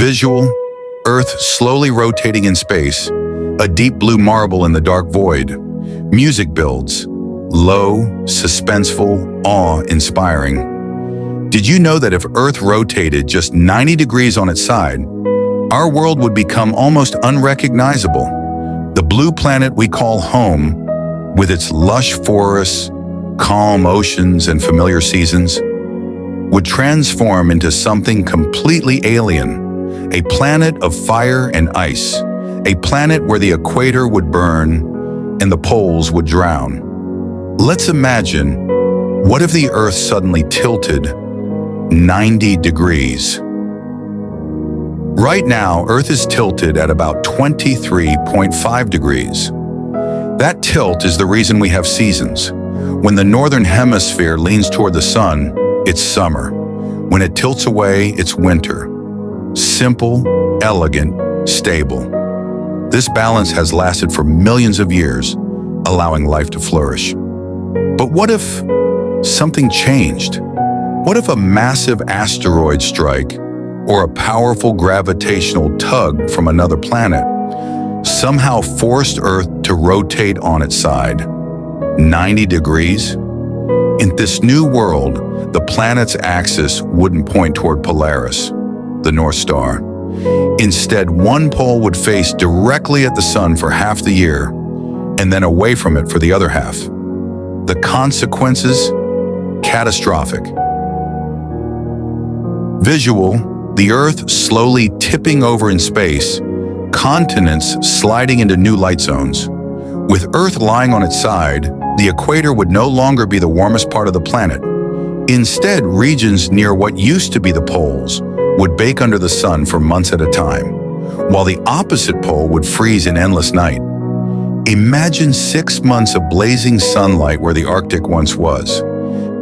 Visual, Earth slowly rotating in space, a deep blue marble in the dark void. Music builds, low, suspenseful, awe-inspiring. Did you know that if Earth rotated just 90 degrees on its side, our world would become almost unrecognizable? The blue planet we call home, with its lush forests, calm oceans, and familiar seasons, would transform into something completely alien, a planet of fire and ice, a planet where the equator would burn and the poles would drown. Let's imagine, what if the Earth suddenly tilted 90 degrees? Right now, Earth is tilted at about 23.5 degrees. That tilt is the reason we have seasons. When the northern hemisphere leans toward the sun, it's summer. When it tilts away, it's winter. Simple, elegant, stable. This balance has lasted for millions of years, allowing life to flourish. But what if something changed? What if a massive asteroid strike or a powerful gravitational tug from another planet somehow forced Earth to rotate on its side 90 degrees? In this new world, the planet's axis wouldn't point toward Polaris, the North Star. Instead, one pole would face directly at the sun for half the year and then away from it for the other half. The consequences? Catastrophic. Visual, the Earth slowly tipping over in space, continents sliding into new light zones. With Earth lying on its side, the equator would no longer be the warmest part of the planet. Instead, regions near what used to be the poles would bake under the sun for months at a time, while the opposite pole would freeze in endless night. Imagine 6 months of blazing sunlight where the Arctic once was.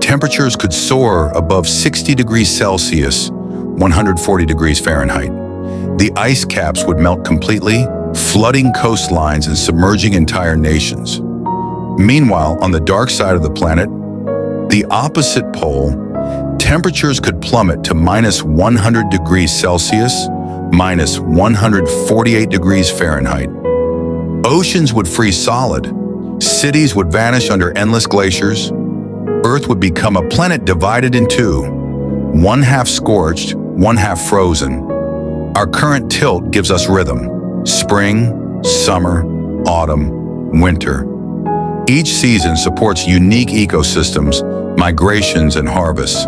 Temperatures could soar above 60 degrees Celsius, 140 degrees Fahrenheit. The ice caps would melt completely, flooding coastlines and submerging entire nations. Meanwhile, on the dark side of the planet, the opposite pole, temperatures could plummet to minus 100 degrees Celsius, minus 148 degrees Fahrenheit. Oceans would freeze solid. Cities would vanish under endless glaciers. Earth would become a planet divided in two, one half scorched, one half frozen. Our current tilt gives us rhythm: spring, summer, autumn, winter. Each season supports unique ecosystems, migrations, and harvests.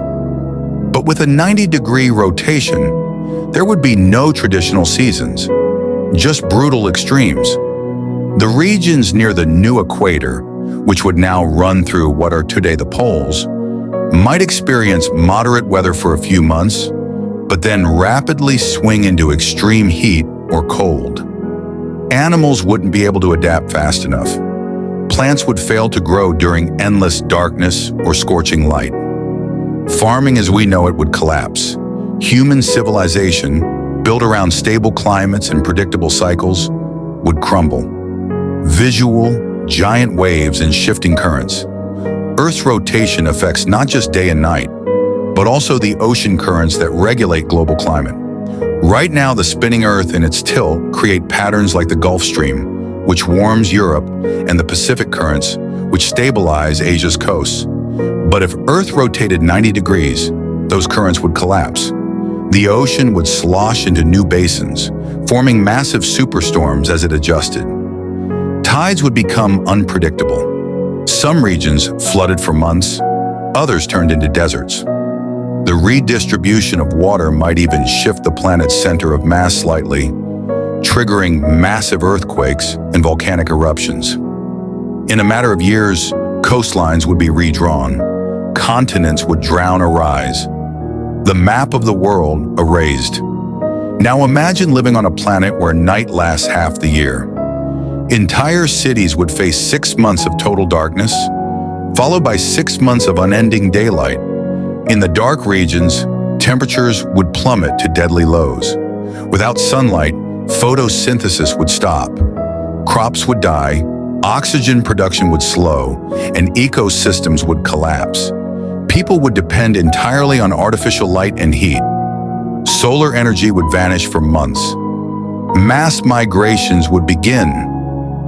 But with a 90-degree rotation, there would be no traditional seasons, just brutal extremes. The regions near the new equator, which would now run through what are today the poles, might experience moderate weather for a few months, but then rapidly swing into extreme heat or cold. Animals wouldn't be able to adapt fast enough. Plants would fail to grow during endless darkness or scorching light. Farming as we know it would collapse. Human civilization, built around stable climates and predictable cycles, would crumble. Visual, giant waves and shifting currents. Earth's rotation affects not just day and night, but also the ocean currents that regulate global climate. Right now, the spinning Earth and its tilt create patterns like the Gulf Stream, which warms Europe, and the Pacific currents, which stabilize Asia's coasts. But if Earth rotated 90 degrees, those currents would collapse. The ocean would slosh into new basins, forming massive superstorms as it adjusted. Tides would become unpredictable. Some regions flooded for months, others turned into deserts. The redistribution of water might even shift the planet's center of mass slightly, triggering massive earthquakes and volcanic eruptions. In a matter of years, coastlines would be redrawn, continents would drown or rise, the map of the world erased. Now imagine living on a planet where night lasts half the year. Entire cities would face 6 months of total darkness, followed by 6 months of unending daylight. In the dark regions, temperatures would plummet to deadly lows. Without sunlight, photosynthesis would stop. Crops would die, oxygen production would slow, and ecosystems would collapse. People would depend entirely on artificial light and heat. Solar energy would vanish for months. Mass migrations would begin.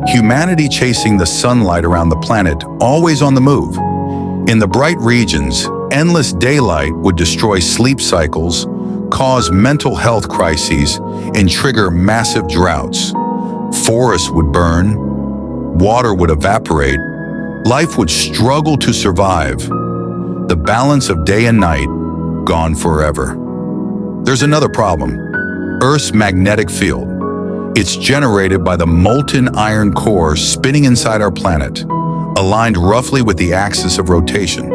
Humanity chasing the sunlight around the planet, always on the move. In the bright regions, endless daylight would destroy sleep cycles, cause mental health crises, and trigger massive droughts. Forests would burn, water would evaporate, life would struggle to survive. The balance of day and night, gone forever. There's another problem: Earth's magnetic field. It's generated by the molten iron core spinning inside our planet, aligned roughly with the axis of rotation.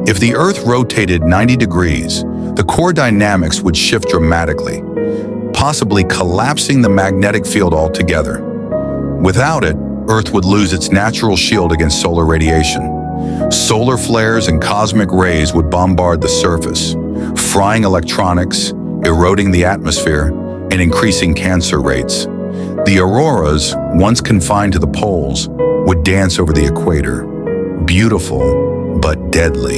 If the Earth rotated 90 degrees, the core dynamics would shift dramatically, possibly collapsing the magnetic field altogether. Without it, Earth would lose its natural shield against solar radiation. Solar flares and cosmic rays would bombard the surface, frying electronics, eroding the atmosphere, and increasing cancer rates. The auroras, once confined to the poles, would dance over the equator, beautiful but deadly.